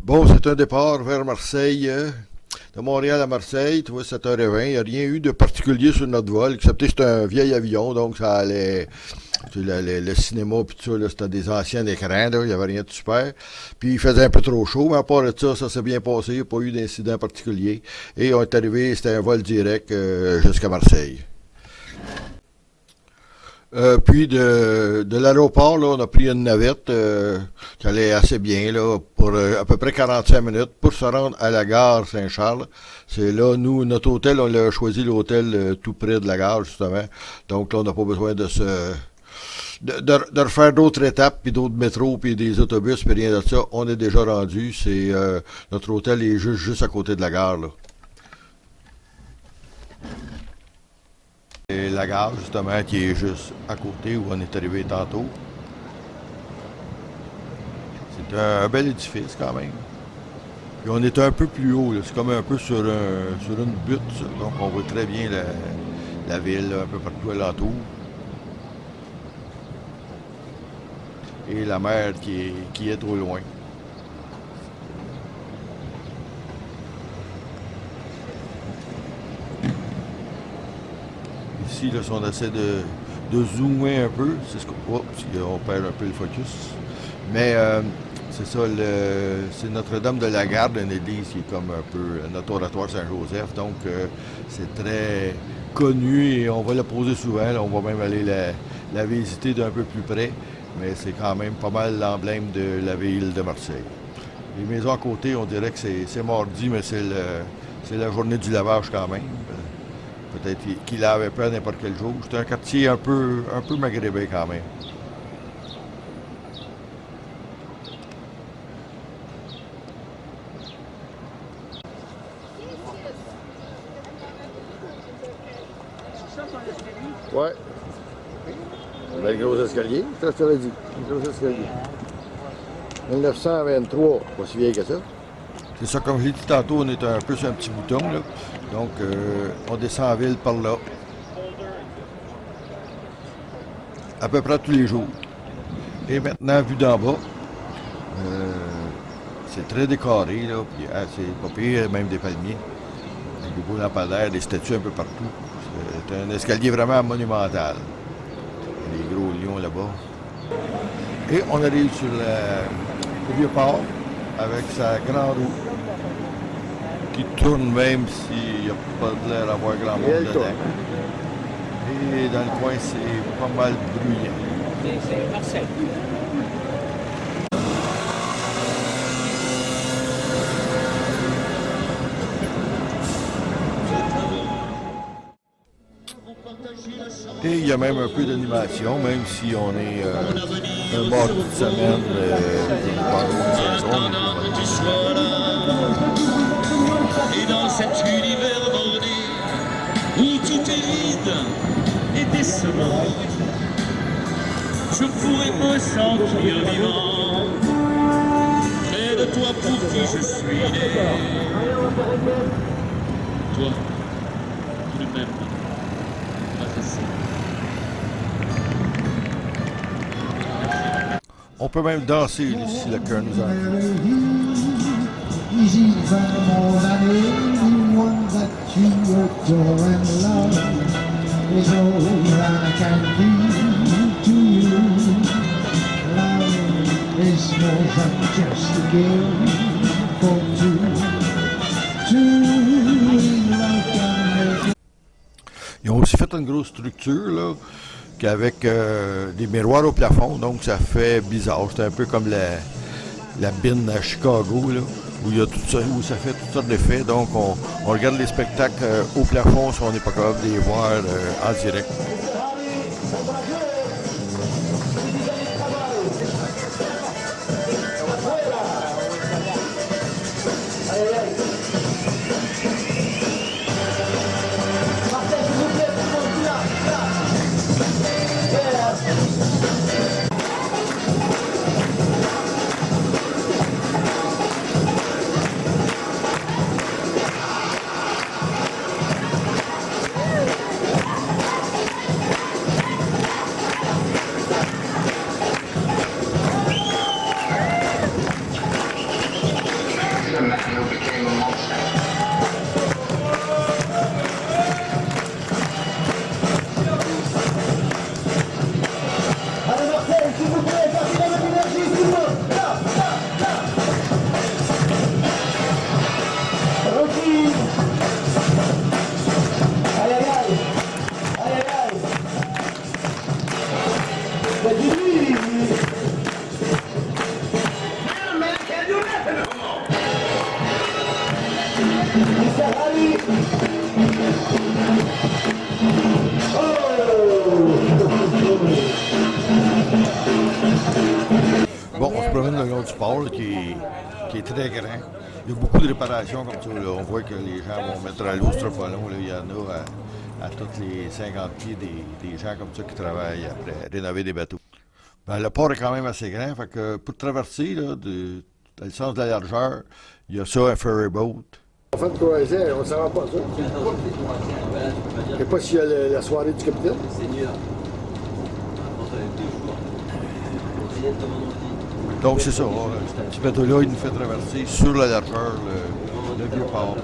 Bon, c'est un départ vers Marseille. De Montréal à Marseille, tu vois, 7h20. Il n'y a rien eu de particulier sur notre vol, excepté que c'était un vieil avion, donc ça allait. Le cinéma, puis tout ça, là, c'était des anciens écrans, là, il n'y avait rien de super. Puis il faisait un peu trop chaud, mais à part de ça, ça s'est bien passé, il n'y a pas eu d'incident particulier. Et on est arrivé, c'était un vol direct jusqu'à Marseille. Puis de l'aéroport, là, on a pris une navette qui allait assez bien là, pour à peu près 45 minutes pour se rendre à la gare Saint-Charles. C'est là, nous, notre hôtel, on a choisi l'hôtel tout près de la gare, justement. Donc là, on n'a pas besoin de refaire d'autres étapes, puis d'autres métros, puis des autobus, puis rien de ça. On est déjà rendu. Notre hôtel est juste à côté de la gare, là. Et la gare, justement, qui est juste à côté où on est arrivé tantôt. C'est un bel édifice quand même. Puis on est un peu plus haut, là. C'est comme un peu sur une butte, ça. Donc on voit très bien la ville, là, un peu partout alentour. Et la mer qui est au loin. Ici, là, si on essaie de zoomer un peu, c'est ce qu'on. Oups, on perd un peu le focus. Mais c'est ça, c'est Notre-Dame de la Garde, une église qui est comme un peu notre oratoire Saint-Joseph. Donc, c'est très connu et on va la poser souvent. Là, on va même aller la visiter d'un peu plus près. Mais c'est quand même pas mal l'emblème de la ville de Marseille. Les maisons à côté, on dirait que c'est mardi, mais c'est la journée du lavage quand même. Peut-être qu'il lavait pas n'importe quel jour. C'est un quartier un peu maghrébin quand même. Ouais, le gros escalier, ça je te l'ai dit. Le gros escalier. 1923, pas si vieille que ça. C'est ça, comme je l'ai dit tantôt, on est un peu sur un petit bouton, là. Donc, on descend en ville par là, à peu près tous les jours. Et maintenant, vu d'en bas, euh, c'est très décoré, là, puis c'est pas pire, même des palmiers, avec des beaux lampadaires, des statues un peu partout. C'est un escalier vraiment monumental. Les gros lions là-bas. Et on arrive sur le vieux port avec sa grande roue qui tourne même s'il n'y a pas de l'air d'avoir grand monde dedans. Et dans le coin, c'est pas mal bruyant. C'est Marseille. Et il y a même un peu d'animation, même si on est un bord de semaine, pas de saison. Et dans cet univers bordé, où tout est vide et décevant, je pourrais me sentir vivant, près de toi pour qui je suis né. Toi, tout de même, pas assez. On peut même danser si le cœur nous en dit. Easy from more than anyone that you adore and love is all I can be to you. Love is more than just a game for two. Two love can make. Ils ont aussi fait une grosse structure là, avec des miroirs au plafond, donc ça fait bizarre. C'est un peu comme la bine à Chicago, là, où il y a tout ça, où ça fait toutes sortes d'effets. Donc on regarde les spectacles au plafond si on n'est pas capable de les voir en direct. Bon, on se promène le long du port là, qui est très grand. Il y a beaucoup de réparations comme ça. Là. On voit que les gens vont mettre à l'eau ce pas long. Là. Il y en a à tous les 50 pieds des gens comme ça qui travaillent après rénover des bateaux. Ben, le port est quand même assez grand. Fait que pour traverser, là, dans le sens de la largeur, il y a ça, un ferry boat. On fait une croisière, on ne s'en rend pas ça. Je sais pas s'il y a la soirée du capitaine. Donc c'est ça, ce petit bateau-là, il nous fait traverser sur la largeur le vieux port.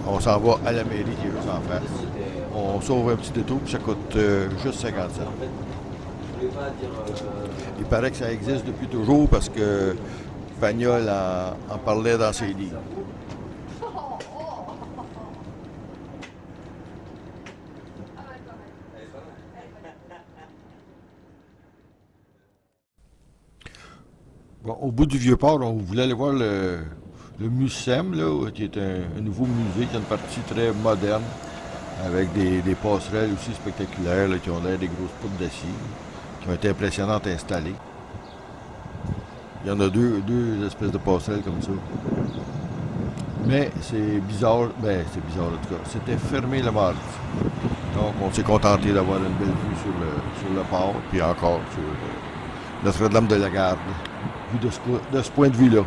On s'en va à la mairie qui est juste en face. On sauve un petit détour, puis ça coûte juste 50 cents. Il paraît que ça existe depuis toujours parce que Pagnol en parlait dans ses livres. Bon, au bout du Vieux-Port, on voulait aller voir le Mucem, là, qui est un nouveau musée, qui a une partie très moderne, avec des passerelles aussi spectaculaires, là, qui ont l'air des grosses poutres d'acier, qui ont été impressionnantes à installer. Il y en a deux espèces de passerelles comme ça. Mais c'est bizarre, ben c'est bizarre en tout cas, c'était fermé le mardi. Donc on s'est contenté d'avoir une belle vue sur le port, puis encore sur Notre-Dame de la Garde, vu de ce point de vue-là.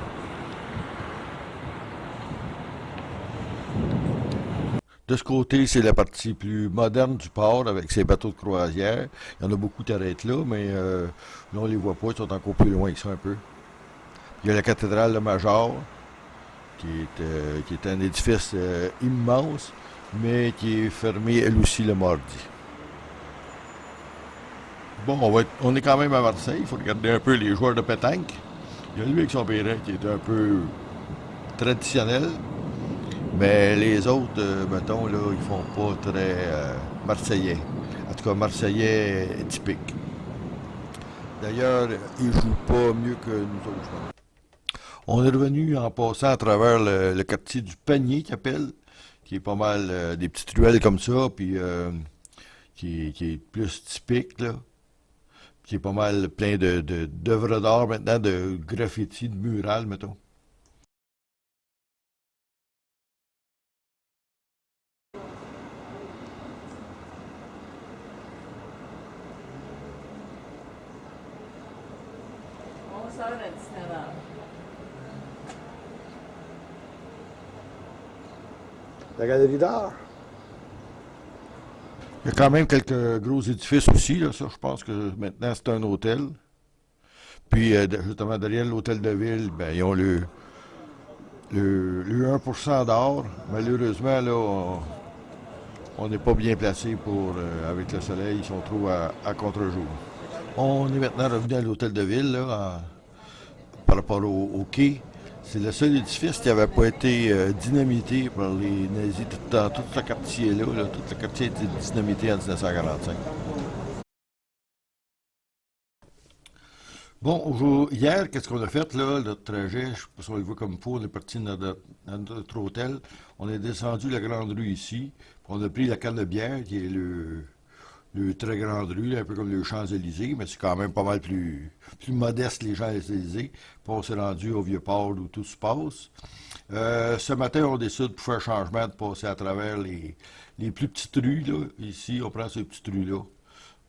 De ce côté, c'est la partie plus moderne du port avec ses bateaux de croisière. Il y en a beaucoup qui arrêtent là, mais là, on les voit pas, ils sont encore plus loin que ça un peu. Il y a la cathédrale de Major, qui est un édifice immense, mais qui est fermé elle aussi le mardi. Bon, on est quand même à Marseille, il faut regarder un peu les joueurs de pétanque. Il y a lui avec son béret qui est un peu traditionnel, mais les autres, mettons, là, ils font pas très marseillais. En tout cas, marseillais typique. D'ailleurs, ils jouent pas mieux que nous autres, je pense. On est revenu en passant à travers le quartier du Panier, qu'ils appellent, qui est pas mal des petites ruelles comme ça, puis qui est plus typique, là, qui est pas mal plein d'œuvres d'art maintenant, de graffiti, de murales, mettons. On sort à 19h. La galerie d'art. Il y a quand même quelques gros édifices aussi, là, ça, je pense que maintenant c'est un hôtel. Puis, justement, derrière l'hôtel de ville, ben, ils ont le 1% d'or. Malheureusement, là, on n'est pas bien placé pour, avec le soleil, ils sont trop à contre-jour. On est maintenant revenu à l'hôtel de ville, là, par rapport au quai. C'est le seul édifice qui n'avait pas été dynamité par les nazis dans tout ce quartier-là. Là, tout le quartier a été dynamité en 1945. Bon, hier, qu'est-ce qu'on a fait, là, notre trajet, je ne sais pas si on le voit comme il faut, on est parti de notre hôtel, on est descendu la grande rue ici, puis on a pris la canne de bière, qui est le très grande rue, là, un peu comme les Champs-Élysées, mais c'est quand même pas mal plus modeste, les Champs-Élysées, puis on s'est rendu au Vieux-Port où tout se passe. Ce matin, on décide pour faire changement de passer à travers les plus petites rues, là, ici, on prend ces petites rues-là.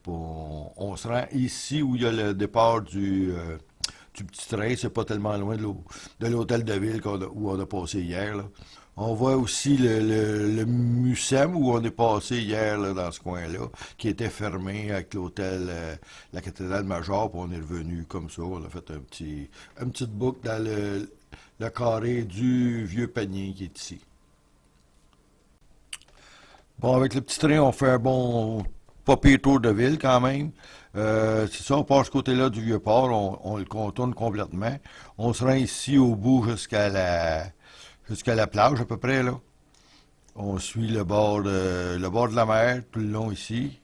On se rend ici où il y a le départ du petit train, c'est pas tellement loin de l'hôtel de ville où on a passé hier, là. On voit aussi le Mucem où on est passé hier là, dans ce coin-là, qui était fermé avec l'hôtel, la cathédrale Major, puis on est revenu comme ça. On a fait une petite boucle dans le carré du vieux panier qui est ici. Bon, avec le petit train, on fait un bon pas pire tour de ville quand même. C'est ça, on passe ce côté-là du Vieux-Port, on le contourne complètement. On se rend ici au bout jusqu'à la plage à peu près là. On suit le bord de la mer tout le long ici.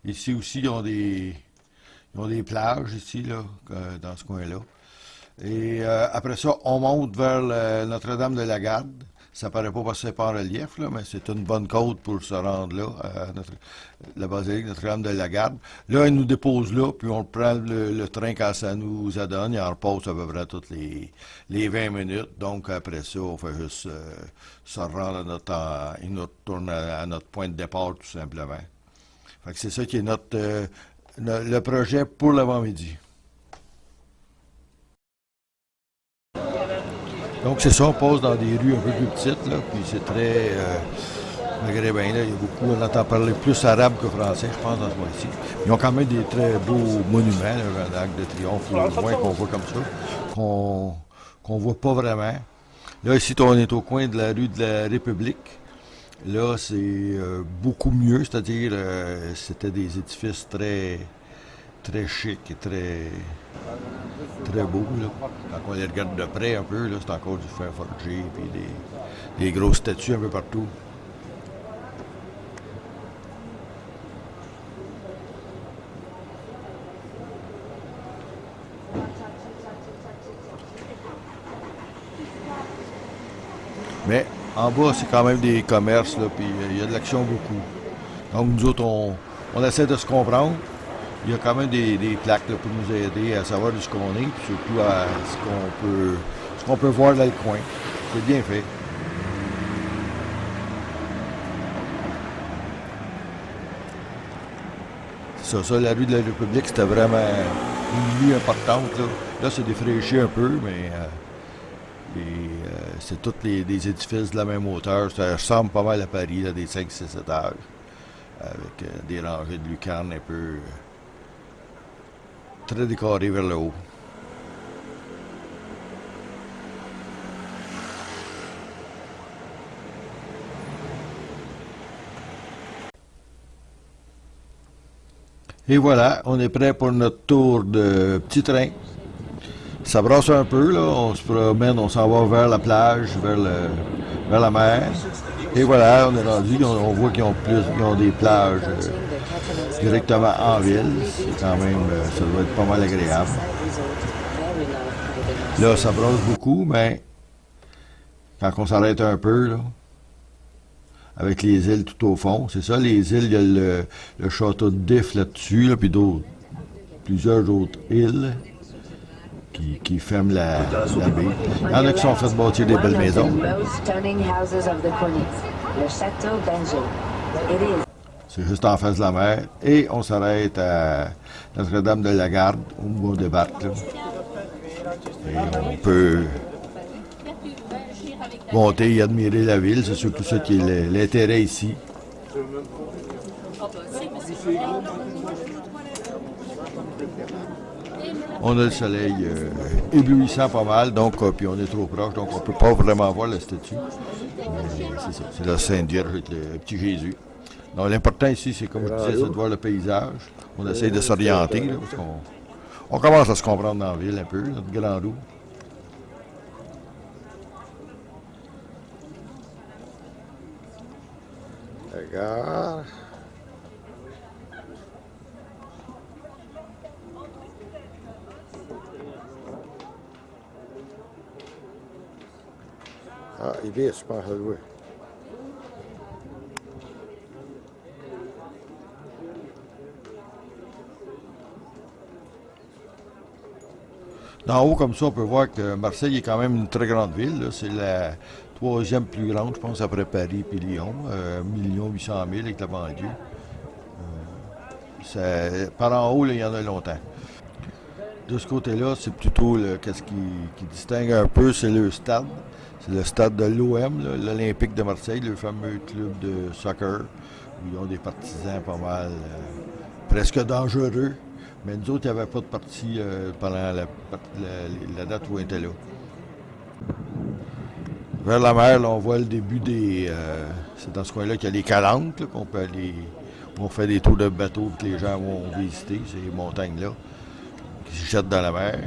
Ici aussi, ils ont des plages ici là, dans ce coin-là. Et après ça, on monte vers Notre-Dame de la Garde. Ça paraît pas parce que c'est pas en relief, là, mais c'est une bonne côte pour se rendre là, à la basilique Notre-Dame de la Garde. Là, elle nous dépose là, puis on prend le train quand ça nous adonne. Il en repose à peu près toutes les 20 minutes. Donc, après ça, on fait juste se rendre il nous retourne à notre point de départ, tout simplement. Fait que c'est ça qui est le projet pour l'avant-midi. Donc c'est ça, on passe dans des rues un peu plus petites, là, puis c'est très maghrébin, là, il y a beaucoup, on entend parler plus arabe que français, je pense, dans ce mois-ci. Ils ont quand même des très beaux monuments, là, un arc de triomphe au loin qu'on voit comme ça, qu'on voit pas vraiment. Là, ici, on est au coin de la rue de la République. Là, c'est beaucoup mieux, c'est-à-dire c'était des édifices très très chics et très beaux. Là. Quand on les regarde de près un peu, là, c'est encore du fer forgé et des grosses statues un peu partout. Mais en bas, c'est quand même des commerces, là, puis il y a de l'action beaucoup. Donc nous autres, on essaie de se comprendre. Il y a quand même des plaques là, pour nous aider à savoir d'où ce qu'on est, puis surtout à ce qu'on peut voir dans le coin. C'est bien fait. Ça, la rue de la République, c'était vraiment une rue importante. Là c'est défraîchi un peu, mais c'est tous des édifices de la même hauteur. Ça ressemble pas mal à Paris, là, des 5-6 étages, avec des rangées de lucarnes un peu très décorées vers le haut. Et voilà, on est prêt pour notre tour de petit train. Ça brasse un peu, là, on se promène, on s'en va vers la plage, vers la mer. Et voilà, on est rendu, on voit qu'ils ont des plages directement en ville. C'est quand même, ça doit être pas mal agréable. Là, ça brasse beaucoup, mais quand on s'arrête un peu, là, avec les îles tout au fond, c'est ça, les îles, il y a le château de Diff là-dessus, là, puis plusieurs autres îles qui ferment la baie. Il y en a qui sont fait bâtir des belles maisons. C'est juste en face de la mer. Et on s'arrête à Notre-Dame de la Garde, où on débarque. Là. Et on peut monter et admirer la ville. C'est surtout ça qui est l'intérêt ici. On a le soleil éblouissant pas mal, donc puis on est trop proche, donc on ne peut pas vraiment voir la statue. Mais c'est ça, c'est la Sainte Vierge avec le petit Jésus. Donc l'important ici, c'est comme je disais, c'est de voir le paysage. On essaye de s'orienter, là, parce qu'on commence à se comprendre dans la ville un peu, notre grand roue. Regarde. Ah, il est bien super loué. D'en haut, comme ça, on peut voir que Marseille est quand même une très grande ville. Là. C'est la troisième plus grande, je pense, après Paris et Lyon. 1 800 000 avec la banlieue. Par en haut, là, il y en a longtemps. De ce côté-là, c'est plutôt qu'est-ce qui distingue un peu, c'est le stade. C'est le stade de l'OM, l'Olympique de Marseille, le fameux club de soccer, où ils ont des partisans pas mal, presque dangereux. Mais nous autres, il n'y avait pas de parti pendant la date où on était là. Vers la mer, là, on voit le début c'est dans ce coin-là qu'il y a les calanques, là, qu'on peut aller. On fait des tours de bateau que les gens vont visiter, ces montagnes-là, qui se jettent dans la mer,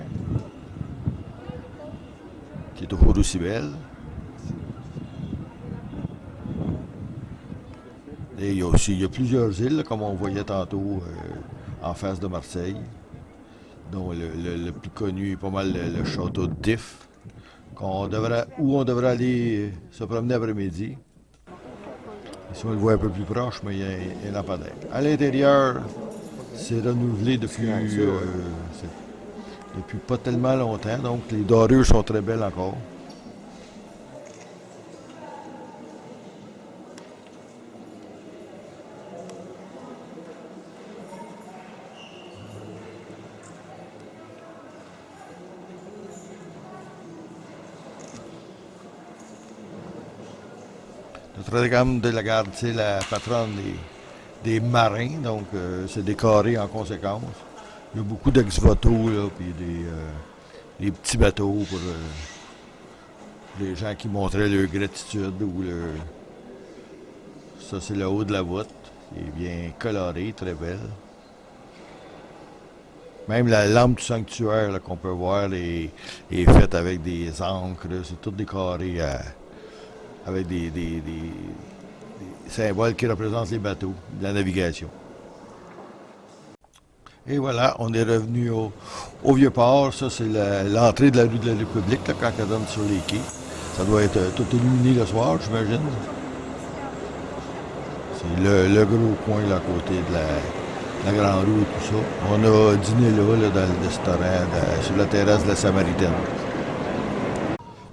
qui est toujours aussi belle. Et il y a plusieurs îles, là, comme on voyait tantôt en face de Marseille. dont le plus connu est pas mal le château de Diff, où on devrait aller se promener après-midi. Ici, on le voit un peu plus proche, mais il y a un lampadaire. À l'intérieur, c'est renouvelé depuis pas tellement longtemps, donc les dorures sont très belles encore. Notre-Dame de la Garde, c'est la patronne des marins, donc c'est décoré en conséquence. Il y a beaucoup d'ex-voto, puis des petits bateaux pour les gens qui montraient leur gratitude. Ça, c'est le haut de la voûte. C'est bien coloré, très belle. Même la lampe du sanctuaire là, qu'on peut voir est faite avec des encres. C'est tout décoré avec des symboles qui représentent les bateaux, la navigation. Et voilà, on est revenu au Vieux-Port. Ça, c'est l'entrée de la rue de la République, là, quand elle donne sur les quais. Ça doit être tout illuminé le soir, j'imagine. C'est le gros coin là, à côté de la Grande Rue et tout ça. On a dîné là dans le restaurant, sur la terrasse de la Samaritaine.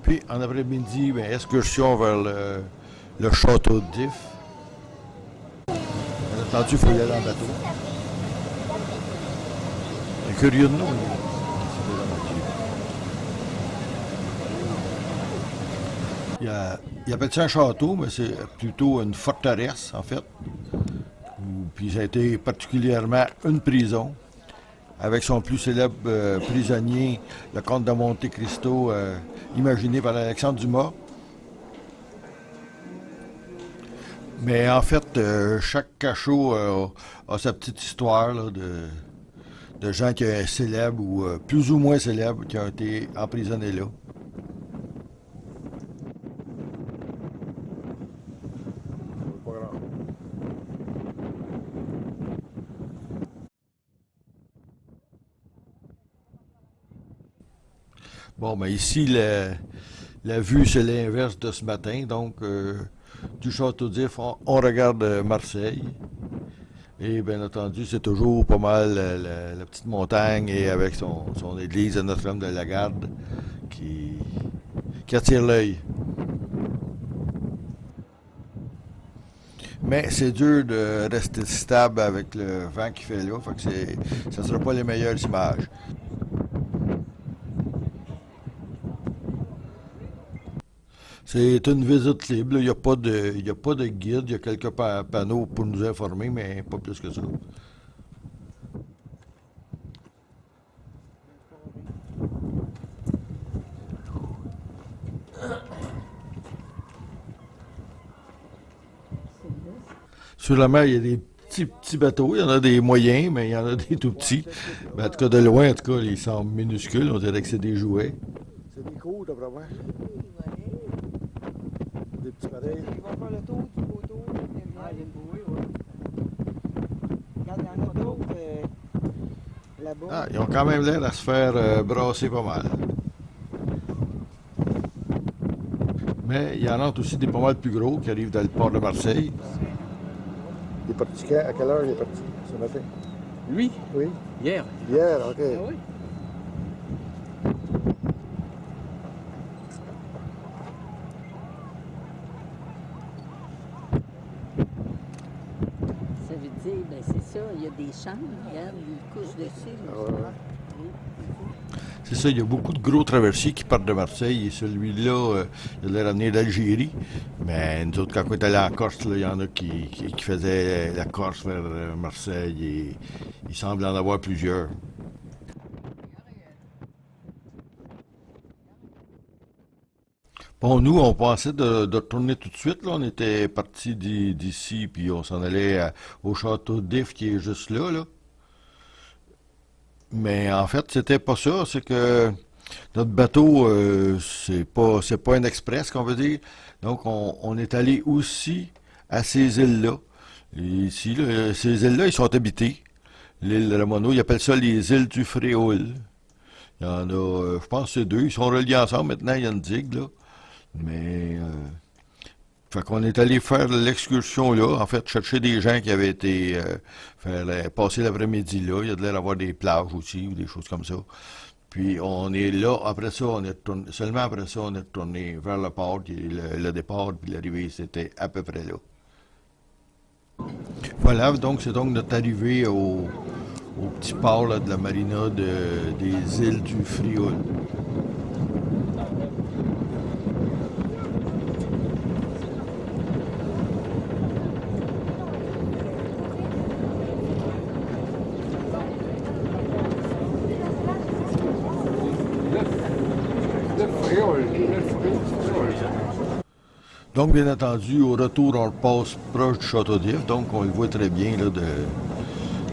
Puis, en après-midi, excursion vers le château de Diff. Bien entendu, il faut y aller en bateau. C'est curieux de nous. Il appelle ça un château, mais c'est plutôt une forteresse, en fait. Puis ça a été particulièrement une prison, avec son plus célèbre prisonnier, le comte de Monte Cristo, imaginé par Alexandre Dumas. Mais en fait, chaque cachot a sa petite histoire là, de gens qui sont célèbres ou plus ou moins célèbres qui ont été emprisonnés là. Bon, mais ici, la vue, c'est l'inverse de ce matin. Donc, du Château d'If, on regarde Marseille. Et bien entendu, c'est toujours pas mal la petite montagne et avec son église de Notre-Dame de la Garde qui attire l'œil. Mais c'est dur de rester stable avec le vent qui fait là. Fait que ça ne sera pas les meilleures images. C'est une visite libre. Il n'y a pas de guide. Il y a quelques panneaux pour nous informer, mais pas plus que ça. Sur la mer, il y a des petits bateaux. Il y en a des moyens, mais il y en a des tout petits. Mais en tout cas, de loin, en tout cas, ils semblent minuscules. On dirait que c'est des jouets. C'est des cours, d'après moi. Des petits pareils. Ils vont faire le tour du bateau. Ah, il y a une bouée, oui. Regarde, il y en a d'autres là-bas. Ah, ils ont quand même l'air à se faire brasser pas mal. Mais il y en a aussi des pas mal plus gros qui arrivent dans le port de Marseille. Il est parti quand? À quelle heure il est parti ce matin? Lui, Oui. hier. Hier, OK. Ah oui. Ça veut dire, ben c'est ça, il y a des chambres, regarde, ils couchent dessus. C'est ça, il y a beaucoup de gros traversiers qui partent de Marseille et celui-là, il a l'air amené d'Algérie. Mais nous autres, quand on est allés en Corse, là, il y en a qui faisaient la Corse vers Marseille et il semble en avoir plusieurs. Bon, nous, on pensait de retourner tout de suite. Là. On était partis d'ici, puis on s'en allait au château d'If qui est juste là. Mais en fait, c'était pas ça. C'est que notre bateau, c'est pas un express, qu'on veut dire. Donc, on est allé aussi à ces îles-là. Et ici, là, ces îles-là, ils sont habitées. l'île Ramono. Ils appellent ça les îles du Fréoul. Il y en a, je pense que c'est 2. Ils sont reliés ensemble. Maintenant, il y a une digue, là. Mais, fait qu'on est allé faire l'excursion là. En fait, chercher des gens qui avaient été passer l'après-midi là. Il y a de l'air d'avoir des plages aussi ou des choses comme ça. Puis on est là, après ça, on est retourné, seulement après ça, on est retourné vers le port, et le départ, puis l'arrivée, c'était à peu près là. Voilà, donc c'est donc notre arrivée au petit port là, de la marina des îles du Frioul. Donc, bien entendu, au retour, on repasse proche du Château d'If, donc on le voit très bien là,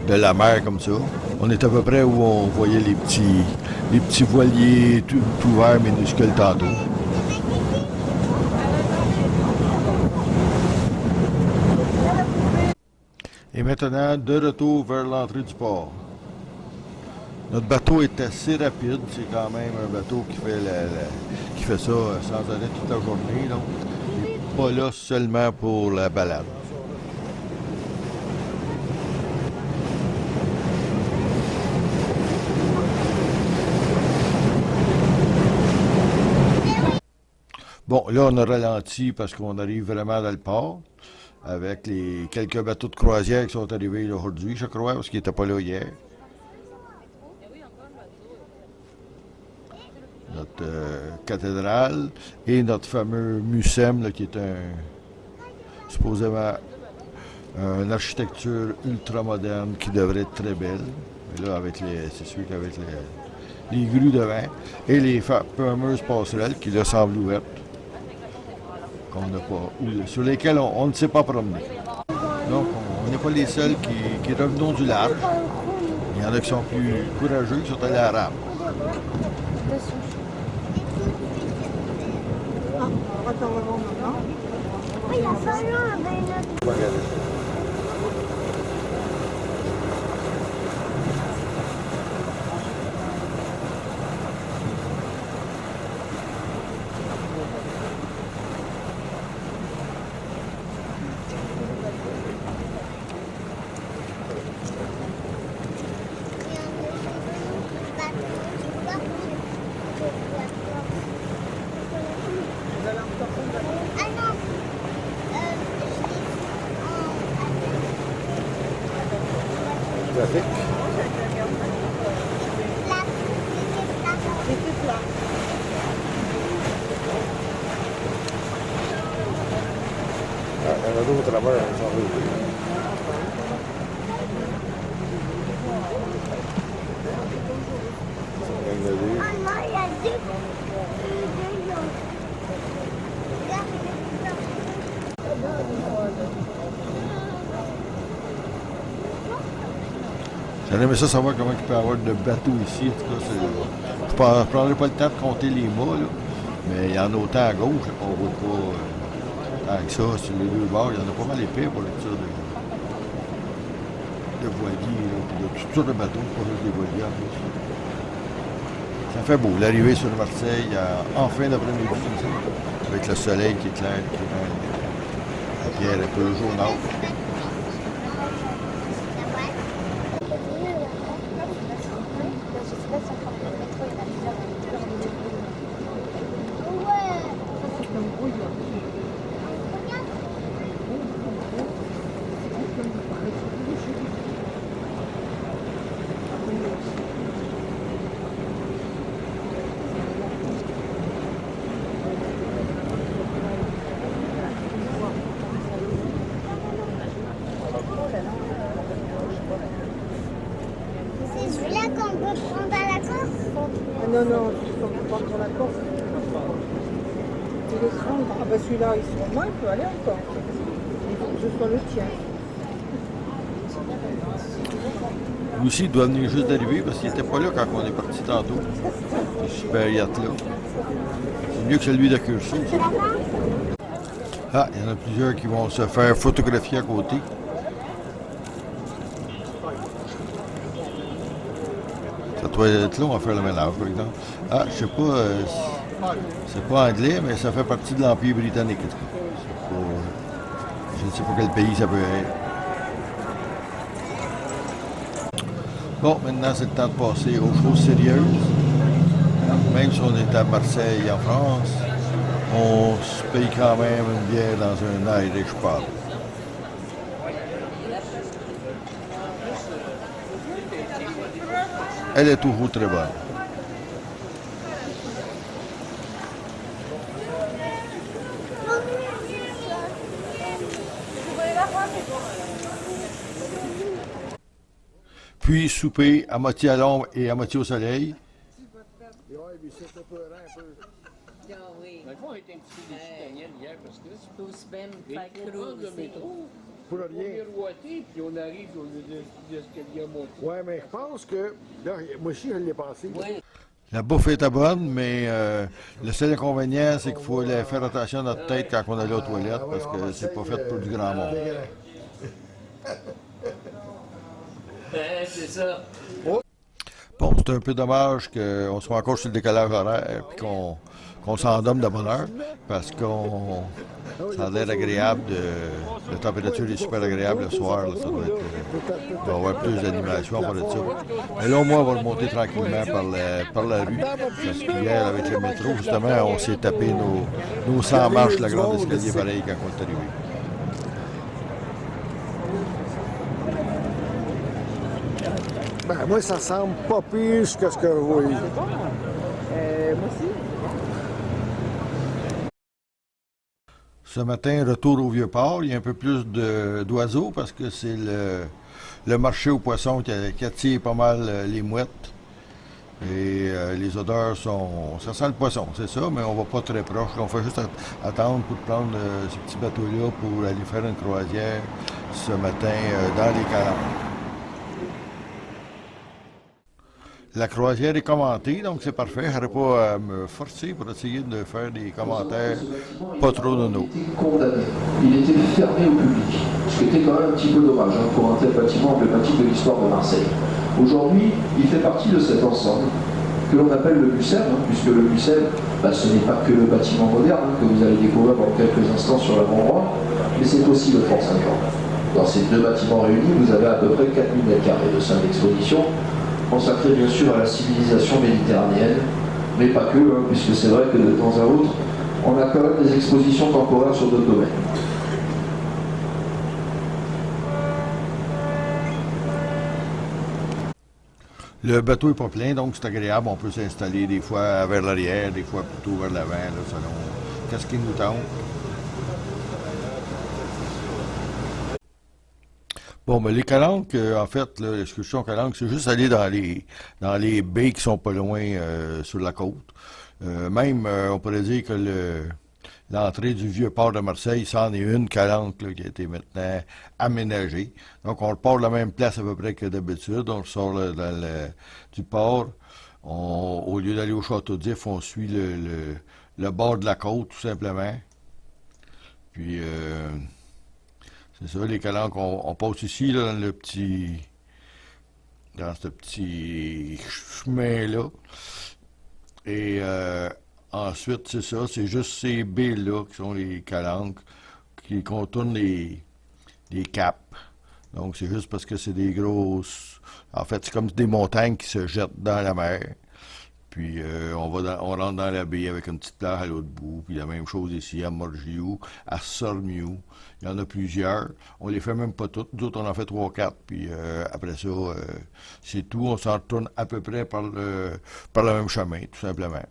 de la mer comme ça. On est à peu près où on voyait les petits voiliers tout verts, minuscules tantôt. Et maintenant, de retour vers l'entrée du port. Notre bateau est assez rapide, c'est quand même un bateau qui fait ça sans arrêt toute la journée. Donc, il n'est pas là seulement pour la balade. Bon, là, on a ralenti parce qu'on arrive vraiment dans le port avec les quelques bateaux de croisière qui sont arrivés aujourd'hui, je crois, parce qu'ils n'étaient pas là hier. Notre cathédrale et notre fameux Mucem, là, qui est supposément une architecture ultra moderne qui devrait être très belle. Et là, c'est sûr qu'avec les grues devant et les fameuses passerelles qui là semblent ouvertes, sur lesquelles on ne s'est pas promené. Donc, on n'est pas les seuls qui revenons du large. Il y en a qui sont plus courageux, qui sont allés à la rame. Oui, il y a ça là, Il y en a d'autres là-bas, ils sont arrivés. Ah non, il y a deux. J'aurais aimé ça savoir comment il peut y avoir de bateaux ici. En tout cas, je ne prendrai pas le temps de compter les mâts, là, mais il y en a autant à gauche qu'on ne voit pas tant que ça. Sur les deux bords, il y en a pas mal épais pour lecture de voiliers, là, puis de toutes sortes de bateaux, pas juste des voiliers en plus. Ça fait beau, l'arrivée sur Marseille en fin d'après-midi, comme ça, avec le soleil qui éclaire, qui rend la pierre un peu jaunâtre. C'est celui-là qu'on peut prendre à la course. Non, non, il faut prendre la course. Il est grand. Ah ben celui-là, il se moi, il peut aller encore. Il faut que ce soit le tien. Lui aussi, il doit venir juste d'arriver parce qu'il n'était pas là quand on est parti tantôt. Ce super yacht-là. C'est mieux que celui de Curso. Ah, il y en a plusieurs qui vont se faire photographier à côté. cette toilette-là, on va faire le ménage, par exemple. Ah, je sais pas, c'est pas anglais, mais ça fait partie de l'Empire britannique. En tout cas. Je ne sais pas quel pays ça peut être. Bon, maintenant, c'est le temps de passer aux choses sérieuses. Même si on est à Marseille, en France, on se paye quand même une bière dans un Irish pub. Elle est toujours très bonne. Puis souper à moitié à l'ombre et à moitié au soleil. Ouais, mais c'est un peu un peu. Ah oui. Dans le fond, on était un petit peu déçus, Daniel, hier, parce que Tu peux aussi bien me et faire on prend le cruiser. métro, Pour on rien. miroiter, puis on arrive au lieu de l'escalier à monter. Ouais, mais je pense que. Là, moi aussi, je l'ai passé. Oui. La bouffe était bonne, mais le seul inconvénient, c'est qu'il faut faire attention à notre tête quand on est allé aux toilettes, parce que c'est pas fait pour du grand monde. C'est ça. Bon, c'est un peu dommage qu'on soit encore sur le décalage horaire et qu'on s'endorme de bonne heure parce qu'on ça a l'air agréable la température est super agréable le soir. Là, ça doit être, il doit y avoir plus d'animation à part de ça. Mais là, au moins, on va remonter tranquillement par la rue. Parce qu'hier, avec le métro, justement, on s'est tapé nos 100 marches, la grande escalier pareil quand on est arrivé. Ben, moi, ça semble pas pire que ce que je voyais. Moi aussi. Ce matin, retour au Vieux-Port, il y a un peu plus d'oiseaux parce que c'est le marché aux poissons qui attire pas mal les mouettes. Et les odeurs sont... Ça sent le poisson, c'est ça, mais on va pas très proche. On fait juste attendre pour prendre ce petit bateau-là pour aller faire une croisière ce matin dans les Calanques. La croisière est commentée, donc c'est parfait. Je n'aurais pas à me forcer pour essayer de faire des commentaires pas trop nono. Il était condamné. Il était fermé au public, ce qui était quand même un petit peu dommage pour un tel bâtiment emblématique de l'histoire de Marseille. Aujourd'hui, il fait partie de cet ensemble que l'on appelle le Mucem, puisque le Mucem, ce n'est pas que le bâtiment moderne que vous allez découvrir dans quelques instants sur l'avant-droit, mais c'est aussi le Fort Saint-Jean. Dans ces deux bâtiments réunis, vous avez à peu près 4000 m² de salles d'exposition, consacré bien sûr à la civilisation méditerranéenne, mais pas que, puisque c'est vrai que de temps à autre, on a quand même des expositions temporaires sur d'autres domaines. Le bateau n'est pas plein, donc c'est agréable. On peut s'installer des fois vers l'arrière, des fois plutôt vers l'avant, là, selon qu'est-ce qui nous tente. Bon, mais les calanques, en fait, l'excursion calanque, c'est juste aller dans les baies qui sont pas loin sur la côte. Même, on pourrait dire que l'entrée du vieux port de Marseille, c'en est une calanque là, qui a été maintenant aménagée. Donc, on repart de la même place à peu près que d'habitude. On sort du port. Au lieu d'aller au Château d'If, on suit le bord de la côte, tout simplement. Puis... c'est ça, les calanques, on passe ici, là, dans ce petit chemin-là. Et ensuite, c'est ça, c'est juste ces baies-là qui sont les calanques, qui contournent les caps. Donc, c'est juste parce que c'est des grosses... En fait, c'est comme des montagnes qui se jettent dans la mer. Puis on rentre dans la baie avec une petite plage à l'autre bout. Puis la même chose ici à Morgiou, à Sormiou. Il y en a plusieurs. On les fait même pas toutes. D'autres, on en fait 3 ou 4. Puis après ça, c'est tout. On s'en retourne à peu près par le même chemin, tout simplement.